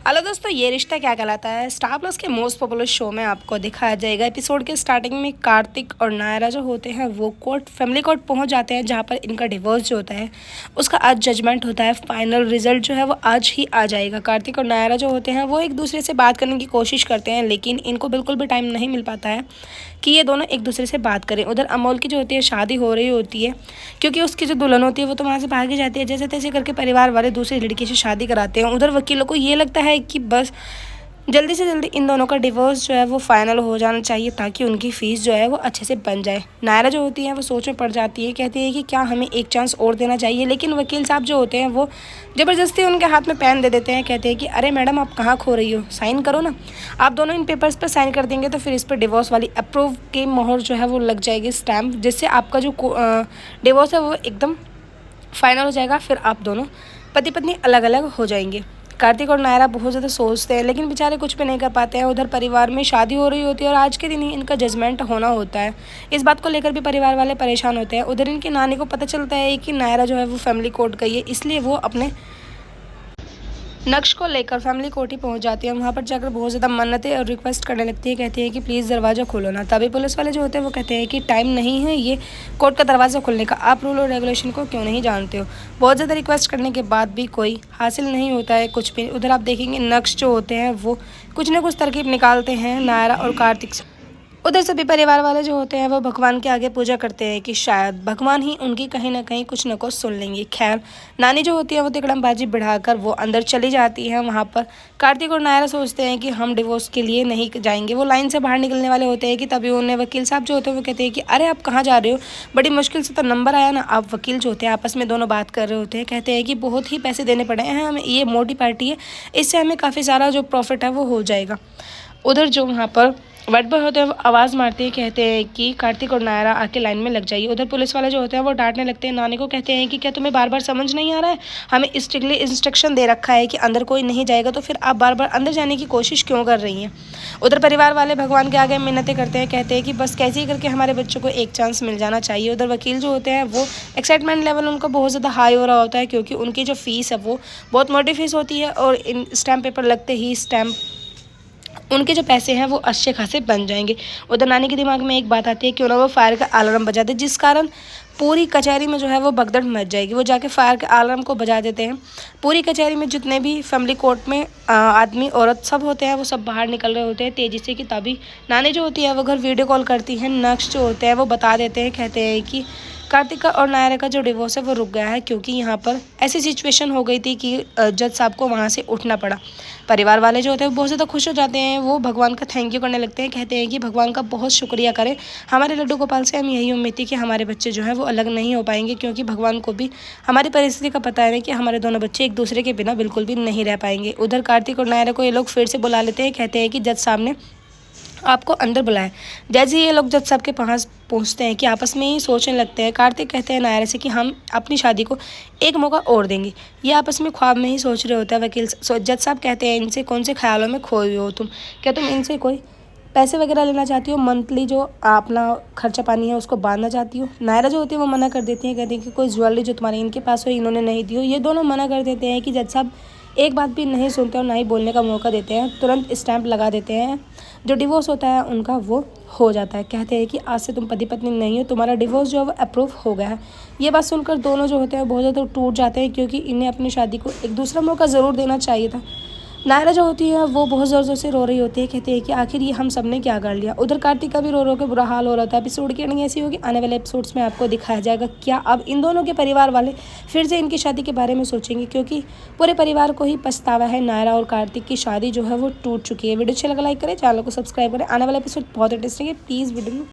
Hello दोस्तों, ये रिश्ता क्या कहलाता है स्टार प्लस के मोस्ट पॉपुलर शो में आपको दिखाया जाएगा। एपिसोड के स्टार्टिंग में कार्तिक और नायरा जो होते हैं वो फैमिली कोर्ट पहुंच जाते हैं, जहां पर इनका डिवोर्स जो होता है उसका आज जजमेंट होता है। फाइनल रिजल्ट जो है वो आज ही आ जाएगा। कार्तिक और नायरा जो होते हैं वो एक दूसरे से बात करने की कोशिश करते हैं, लेकिन इनको बिल्कुल भी टाइम नहीं मिल पाता है कि ये दोनों एक दूसरे से बात करें। उधर अमोल की जो होती है शादी हो रही होती है, क्योंकि उसकी जो दुल्हन होती है वो तो वहाँ से भागी जाती है। जैसे तैसे करके परिवार वाले दूसरी लड़की से शादी कराते हैं। उधर वकीलों को ये लगता है कि बस जल्दी से जल्दी इन दोनों का डिवोर्स जो है वो फाइनल हो जाना चाहिए, ताकि उनकी फ़ीस जो है वो अच्छे से बन जाए। नायरा जो होती है वो सोच में पड़ जाती है, कहती है कि क्या हमें एक चांस और देना चाहिए, लेकिन वकील साहब जो होते हैं वो ज़बरदस्ती उनके हाथ में पेन दे देते हैं। कहते हैं कि अरे मैडम, आप कहाँ खो रही हो, साइन करो ना। आप दोनों इन पेपर्स पर साइन कर देंगे तो फिर इस पर डिवोर्स वाली अप्रूव की मोहर जो है वो लग जाएगी, स्टैम्प, जिससे आपका जो डिवोर्स है वो एकदम फाइनल हो जाएगा। फिर आप दोनों पति पत्नी अलग अलग हो जाएंगे। कार्तिक और नायरा बहुत ज़्यादा सोचते हैं, लेकिन बेचारे कुछ भी नहीं कर पाते हैं। उधर परिवार में शादी हो रही होती है और आज के दिन ही इनका जजमेंट होना होता है। इस बात को लेकर भी परिवार वाले परेशान होते हैं। उधर इनकी नानी को पता चलता है कि नायरा जो है वो फैमिली कोर्ट गई है, इसलिए वो अपने नक्श को लेकर फैमिली कोर्ट ही पहुंच जाती है। वहां पर जाकर बहुत ज़्यादा मन्नतें और रिक्वेस्ट करने लगती है। कहती है कि प्लीज़ दरवाज़ा खोलो ना। तभी पुलिस वाले जो होते हैं वो कहते हैं कि टाइम नहीं है ये कोर्ट का दरवाज़ा खोलने का, आप रूल और रेगुलेशन को क्यों नहीं जानते हो। बहुत ज़्यादा रिक्वेस्ट करने के बाद भी कोई हासिल नहीं होता है कुछ भी। उधर आप देखेंगे नक्श जो होते हैं वो कुछ ना कुछ तरकीब निकालते हैं नायरा और कार्तिक से। उधर सभी परिवार वाले जो होते हैं वो भगवान के आगे पूजा करते हैं कि शायद भगवान ही उनकी कहीं ना कहीं कुछ न कुछ सुन लेंगे। खैर, नानी जो होती है वो तिकड़मबाजी बढ़ाकर वो अंदर चली जाती है। वहाँ पर कार्तिक और नायरा सोचते हैं कि हम डिवोर्स के लिए नहीं जाएंगे। वो लाइन से बाहर निकलने वाले होते हैं कि तभी उन्हें वकील साहब जो होते हैं वो कहते हैं कि अरे आप कहाँ जा रहे हो, बड़ी मुश्किल से तो नंबर आया ना। आप वकील जो होते हैं आपस में दोनों बात कर रहे होते हैं। कहते हैं कि बहुत ही पैसे देने पड़े हैं हमें, ये मोटी पार्टी है, इससे हमें काफ़ी सारा जो प्रॉफिट है वो हो जाएगा। उधर जो वहाँ पर वाइट बॉय होते हैं वो आवाज़ मारते हैं, कहते हैं कि कार्तिक और नायरा आके लाइन में लग जाइए। उधर पुलिस वाले जो होते हैं वो डांटने लगते हैं। नानी को कहते हैं कि क्या तुम्हें बार बार समझ नहीं आ रहा है, हमें स्ट्रिक्टली इंस्ट्रक्शन दे रखा है कि अंदर कोई नहीं जाएगा, तो फिर आप बार बार अंदर जाने की कोशिश क्यों कर रही हैं। उधर परिवार वाले भगवान के आगे मिन्नतें करते हैं, कहते हैं कि बस कैसे ही करके हमारे बच्चों को एक चांस मिल जाना चाहिए। उधर वकील जो होते हैं वो एक्साइटमेंट लेवल उनका बहुत ज़्यादा हाई हो रहा होता है, क्योंकि उनकी जो फ़ीस है वो बहुत मोटी फीस होती है और इन स्टैम्प पेपर लगते ही उनके जो पैसे हैं वो अच्छे खासे बन जाएंगे। उधर नानी के दिमाग में एक बात आती है, क्यों ना वो फायर का अलार्म बजा दे, जिस कारण पूरी कचहरी में जो है वो भगदड़ मच जाएगी। वो जाके फायर के अलार्म को बजा देते हैं। पूरी कचहरी में जितने भी फैमिली कोर्ट में आदमी औरत सब होते हैं वो सब बाहर निकल रहे होते हैं तेज़ी से, कि तभी नानी जो होती है वो घर वीडियो कॉल करती है। नक्श जो होते हैं वो बता देते हैं, कहते हैं कि कार्तिक और नायरा का जो डिवोर्स है वो रुक गया है, क्योंकि यहाँ पर ऐसी सिचुएशन हो गई थी कि जज साहब को वहाँ से उठना पड़ा। परिवार वाले जो होते हैं वो बहुत ज़्यादा खुश हो जाते हैं। वो भगवान का थैंक यू करने लगते हैं, कहते हैं कि भगवान का बहुत शुक्रिया करें, हमारे लड्डू गोपाल से हम यही उम्मीद थी कि हमारे बच्चे जो हैं वो अलग नहीं हो पाएंगे, क्योंकि भगवान को भी हमारी परिस्थिति का पता है कि हमारे दोनों बच्चे एक दूसरे के बिना बिल्कुल भी नहीं रह पाएंगे। उधर कार्तिक और नायरा को ये लोग फिर से बुला लेते हैं, कहते हैं कि जज साहब ने आपको अंदर बुलाया। जैसे ही ये लोग जज साहब के पास पहुंचते हैं कि आपस में ही सोचने लगते हैं। कार्तिक कहते हैं नायरा से कि हम अपनी शादी को एक मौका और देंगे। ये आपस में ख्वाब में ही सोच रहे होते हैं। जज साहब कहते हैं, इनसे कौन से ख्यालों में खोए हुए हो तुम, क्या तुम इनसे कोई पैसे वगैरह लेना चाहती हो, मंथली जो अपना खर्चा पानी है उसको बांधना चाहती हो। नायरा जो होती है वो मना कर देती है, कहती है कि कोई ज्वेलरी जो तुम्हारी इनके पास हो इन्होंने नहीं दी हो। ये दोनों मना कर देते हैं कि जज साहब एक बात भी नहीं सुनते और ना ही बोलने का मौका देते हैं, तुरंत स्टैंप लगा देते हैं। जो डिवोर्स होता है उनका वो हो जाता है। कहते हैं कि आज से तुम पति पत्नी नहीं हो, तुम्हारा डिवोर्स जो है वो अप्रूव हो गया है। ये बात सुनकर दोनों जो होते हैं बहुत ज़्यादा टूट जाते हैं, क्योंकि इन्हें अपनी शादी को एक दूसरा मौका ज़रूर देना चाहिए था। नायरा जो होती है वो बहुत ज़ोर ज़ोर से रो रही होती है, कहती है कि आखिर ये हम सब ने क्या कर लिया। उधर कार्तिक का भी रो रो के बुरा हाल हो रहा था। एपिसोड की एंडिंग ऐसी होगी, आने वाले एपिसोड्स में आपको दिखाया जाएगा क्या अब इन दोनों के परिवार वाले फिर से इनकी शादी के बारे में सोचेंगे, क्योंकि पूरे परिवार को ही पछतावा है। नायरा और कार्तिक की शादी जो है वो टूट चुकी है। वीडियो अच्छा लगा लाइक करें, चैनल को सब्सक्राइब करें। आने वाला एपिसोड बहुत इंटरेस्टिंग है, प्लीज़ वीडियो